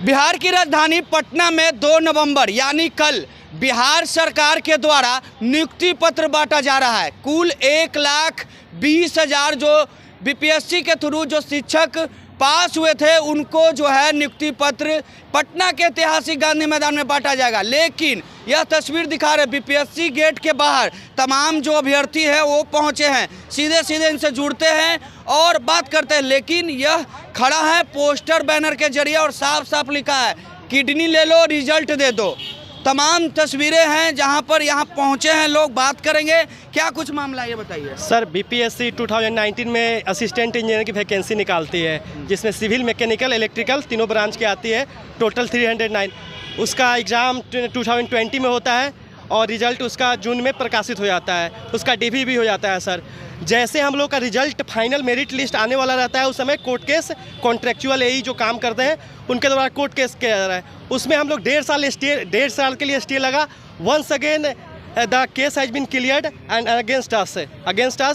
बिहार की राजधानी पटना में 2 नवंबर यानी कल बिहार सरकार के द्वारा नियुक्ति पत्र बांटा जा रहा है। कुल 1,20,000 जो बीपीएससी के थ्रू जो शिक्षक पास हुए थे उनको जो है नियुक्ति पत्र पटना के ऐतिहासिक गांधी मैदान में बांटा जाएगा। लेकिन यह तस्वीर दिखा रहे बीपीएससी गेट के बाहर तमाम जो अभ्यर्थी हैं वो पहुंचे हैं, सीधे इनसे जुड़ते हैं और बात करते हैं। लेकिन यह खड़ा है पोस्टर बैनर के जरिए और साफ साफ लिखा है किडनी ले लो रिजल्ट दे दो। तमाम तस्वीरें हैं जहां पर यहाँ पहुंचे हैं लोग, बात करेंगे। क्या कुछ मामला ये बताइए सर। बीपीएससी 2019 में असिस्टेंट इंजीनियर की वैकेंसी निकालती है जिसमें सिविल, मैकेनिकल, इलेक्ट्रिकल तीनों ब्रांच के आती है, टोटल 309। उसका एग्ज़ाम 2020 में होता है और रिज़ल्ट उसका जून में प्रकाशित हो जाता है, उसका डीवी भी हो जाता है सर। जैसे हम लोग का रिजल्ट फाइनल मेरिट लिस्ट आने वाला रहता है उस समय कोर्ट केस कॉन्ट्रेक्चुअल एई जो काम करते हैं उनके द्वारा कोर्ट केस किया जा रहा है। उसमें हम लोग 1.5 साल के लिए स्टे लगा। Once again the case has been cleared and against us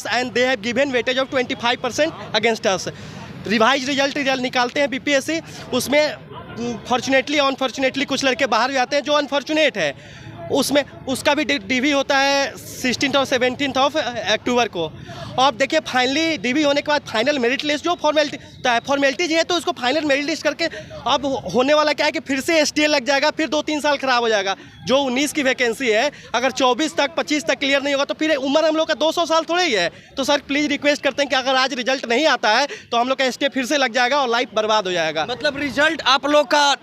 and they have given weightage of 25% against us. Revise result निकालते हैं बीपीएससी, उसमें फॉर्चुनेटली अनफॉर्चुनेटली कुछ लड़के बाहर जाते हैं जो अनफॉर्चुनेट है, उसमें उसका भी डीवी होता है 16 और 17 अक्टूबर को। और अब देखिए फाइनली डीवी होने के बाद फाइनल मेरिट लिस्ट जो फॉर्मेलिटीज है तो उसको फाइनल मेरिट लिस्ट करके अब होने वाला क्या है कि फिर से स्टे लग जाएगा, फिर 2-3 साल खराब हो जाएगा। जो 19 की वैकेंसी है अगर 24 तक 25 तक क्लियर नहीं होगा तो फिर उम्र हम लोग का 200 साल थोड़ा ही है। तो सर प्लीज़ रिक्वेस्ट करते हैं कि अगर आज रिजल्ट नहीं आता है तो हम लोग का स्टे फिर से लग जाएगा और लाइफ बर्बाद हो जाएगा। मतलब रिजल्ट आप लोग का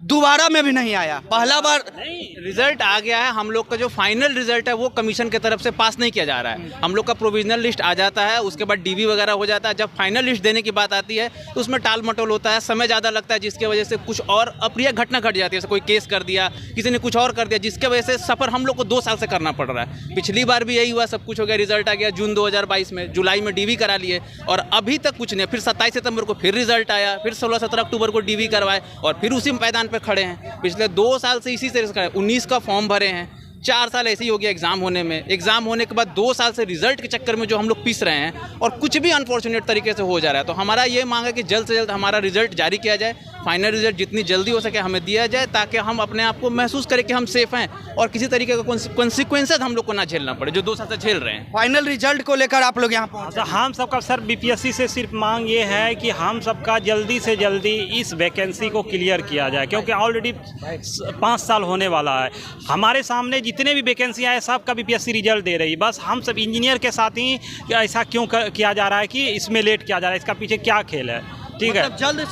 दोबारा में भी नहीं आया, पहला बार नहीं रिजल्ट आ गया है। हम लोग का जो फाइनल रिजल्ट है वो कमीशन की तरफ से पास नहीं किया जा रहा है। हम लोग का प्रोविजनल लिस्ट आ जाता है, उसके बाद डीवी वगैरह हो जाता है। जब फाइनल लिस्ट देने की बात आती है तो उसमें टाल मटोल होता है, समय ज़्यादा लगता है, जिसकी वजह से कुछ और अप्रिय घटना घट जाती है। जैसे कोई केस कर दिया, किसी ने कुछ और कर दिया, जिसकी वजह से सफ़र हम लोग को 2 साल से करना पड़ रहा है। पिछली बार भी यही हुआ, सब कुछ हो गया, रिजल्ट आ गया जून 2022 में, जुलाई में डीवी करा लिए और अभी तक कुछ नहीं। फिर 27 सितंबर को फिर रिजल्ट आया, फिर 16-17 अक्टूबर को डीवी करवाए और फिर उसी मैदान पर खड़े हैं। पिछले 2 साल से इसी तरह से 19 का फॉर्म भरे हैं, 4 साल ऐसे ही हो गया एग्ज़ाम होने में। एग्ज़ाम होने के बाद 2 साल से रिजल्ट के चक्कर में जो हम लोग पिस रहे हैं और कुछ भी अनफॉर्चुनेट तरीके से हो जा रहा है। तो हमारा ये मांग है कि जल्द से जल्द हमारा रिजल्ट जारी किया जाए, फाइनल रिजल्ट जितनी जल्दी हो सके हमें दिया जाए, ताकि हम अपने आप को महसूस करें कि हम सेफ हैं और किसी तरीके का कॉन्सिक्वेंसेस हम लोग को ना झेलना पड़े जो 2 साल से झेल रहे हैं। फाइनल रिजल्ट को लेकर आप लोग यहाँ पहुँचे। हम सबका सर बीपीएससी से सिर्फ मांग ये है कि हम सबका जल्दी से जल्दी इस वैकेंसी को क्लियर किया जाए, क्योंकि ऑलरेडी 5 साल होने वाला है। हमारे सामने जितने भी वैकेंसी आए सबका बीपीएससी रिजल्ट दे रही है। बस हम सब इंजीनियर के साथ ही ऐसा क्यों किया जा रहा है कि इसमें लेट किया जा रहा है, इसका पीछे क्या खेल है? ठीक है, जल्द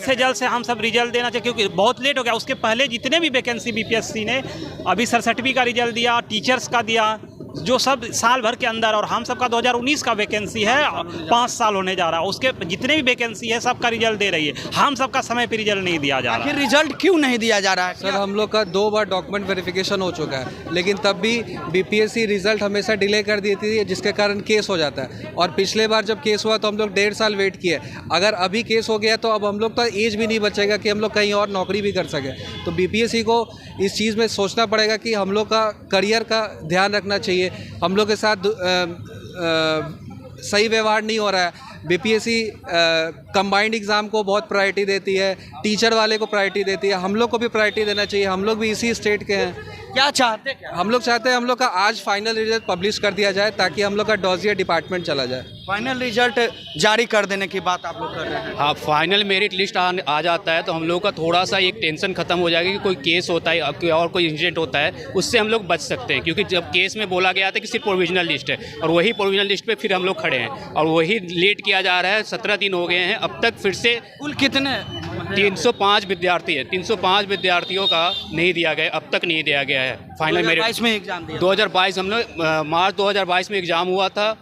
से जल्द हम सब रिजल्ट देना चाहिए, क्योंकि बहुत लेट हो गया। उसके पहले जितने भी वैकेंसी बीपीएससी ने अभी सरसठवीं का रिजल्ट दिया, टीचर्स का दिया, जो सब साल भर के अंदर, और हम सबका 2019 का वैकेंसी है, 5 साल होने जा रहा है। उसके जितने भी वैकेंसी है सबका रिजल्ट दे रही है, हम सबका समय पर रिजल्ट नहीं दिया जा रहा है। आखिर रिजल्ट क्यों नहीं दिया जा रहा है? सर हम लोग का 2 बार डॉक्यूमेंट वेरिफिकेशन हो चुका है, लेकिन तब भी बीपीएससी रिजल्ट हमेशा डिले कर देती है, जिसके कारण केस हो जाता है। और पिछले बार जब केस हुआ तो हम लोग 1.5 साल वेट किए। अगर अभी केस हो गया तो अब हम लोग का एज भी नहीं बचेगा कि हम लोग कहीं और नौकरी भी कर सकें। तो बीपीएससी को इस चीज़ में सोचना पड़ेगा कि हम लोग का करियर का ध्यान रखना चाहिए। हम लोग के साथ सही व्यवहार नहीं हो रहा है। बीपीएससी कंबाइंड एग्ज़ाम को बहुत प्रायोरिटी देती है, टीचर वाले को प्रायोरिटी देती है, हम लोग को भी प्रायोरिटी देना चाहिए। हम लोग भी इसी स्टेट के हैं। क्या चाहते हैं? हम लोग चाहते हैं हम लोग का आज फाइनल रिजल्ट पब्लिश कर दिया जाए ताकि हम लोग का डॉजियर डिपार्टमेंट चला जाए। फाइनल रिजल्ट जारी कर देने की बात आप लोग कर रहे हैं। हाँ, फाइनल मेरिट लिस्ट आ जाता है तो हम लोग का थोड़ा सा एक टेंशन खत्म हो जाएगा कि कोई केस होता है और कोई इंसिडेंट होता है, उससे हम लोग बच सकते हैं। क्योंकि जब केस में बोला गया था कि सिर्फ प्रोविजनल लिस्ट है और वही प्रोविजनल लिस्ट पे फिर हम लोग खड़े हैं और वही लेट किया जा रहा है। 17 दिन हो गए हैं, अब तक फिर से कुल कितने 305 विद्यार्थी है, 305 विद्यार्थियों का नहीं दिया गया, अब तक नहीं दिया गया है फाइनल मेरिट। 2022 में एग्जाम दिया, 2022 हम लोग मार्च 2022 में एग्ज़ाम हुआ था,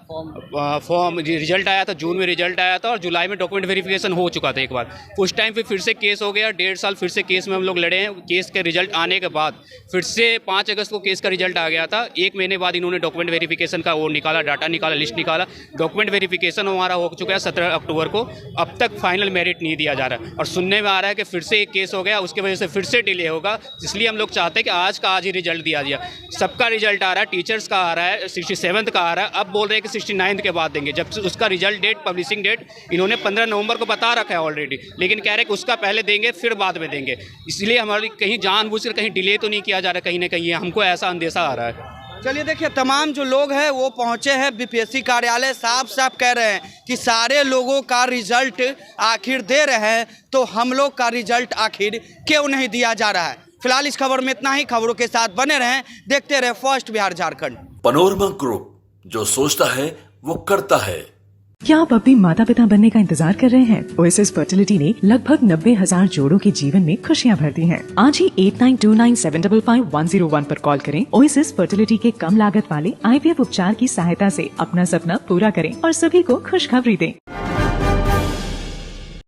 फॉर्म रिजल्ट आया था, जून में रिजल्ट आया था और जुलाई में डॉक्यूमेंट वेरिफिकेशन हो चुका था एक बार। उस टाइम पे फिर से केस हो गया, 1.5 साल फिर से केस में हम लोग लड़े हैं। केस के रिजल्ट आने के बाद फिर से 5 अगस्त को केस का रिजल्ट आ गया था। 1 महीने बाद इन्होंने डॉक्यूमेंट वेरिफिकेशन का वो निकाला, डाटा निकाला, लिस्ट निकाला। डॉक्यूमेंट वेरिफिकेशन हमारा हो चुका है 17 अक्टूबर को, अब तक फाइनल मेरिट नहीं दिया जा रहा है। और सुनने सुनने में आ रहा है कि फिर से एक केस हो गया, उसकी वजह से फिर से डिले होगा। इसलिए हम लोग चाहते हैं कि आज का आज ही रिजल्ट दिया जाए। सबका रिजल्ट आ रहा है, टीचर्स का आ रहा है, 67th का आ रहा है, अब बोल रहे हैं कि 69th के बाद देंगे, जब उसका रिजल्ट डेट, पब्लिशिंग डेट इन्होंने 15 नवंबर को बता रखा है ऑलरेडी, लेकिन कह रहे हैं कि उसका पहले देंगे फिर बाद में देंगे। इसलिए हमारी कहीं जानबूझकर कहीं डिले तो नहीं किया जा रहा, कहीं ना कहीं हमको ऐसा अंदेशा आ रहा है। चलिए देखिए, तमाम जो लोग हैं वो पहुंचे हैं बीपीएससी कार्यालय, साफ साफ कह रहे हैं कि सारे लोगों का रिजल्ट आखिर दे रहे हैं, तो हम लोग का रिजल्ट आखिर क्यों नहीं दिया जा रहा है। फिलहाल इस खबर में इतना ही। खबरों के साथ बने रहें, देखते रहे first Bihar Jharkhand. Panorama group, जो सोचता है वो करता है। क्या आप अपने माता पिता बनने का इंतजार कर रहे हैं? ओएसिस फर्टिलिटी ने लगभग 90,000 जोड़ों के जीवन में खुशियां भर दी हैं। आज ही 8929755101 पर कॉल करें। ओएसिस फर्टिलिटी के कम लागत वाले IVF उपचार की सहायता से अपना सपना पूरा करें और सभी को खुशखबरी दें।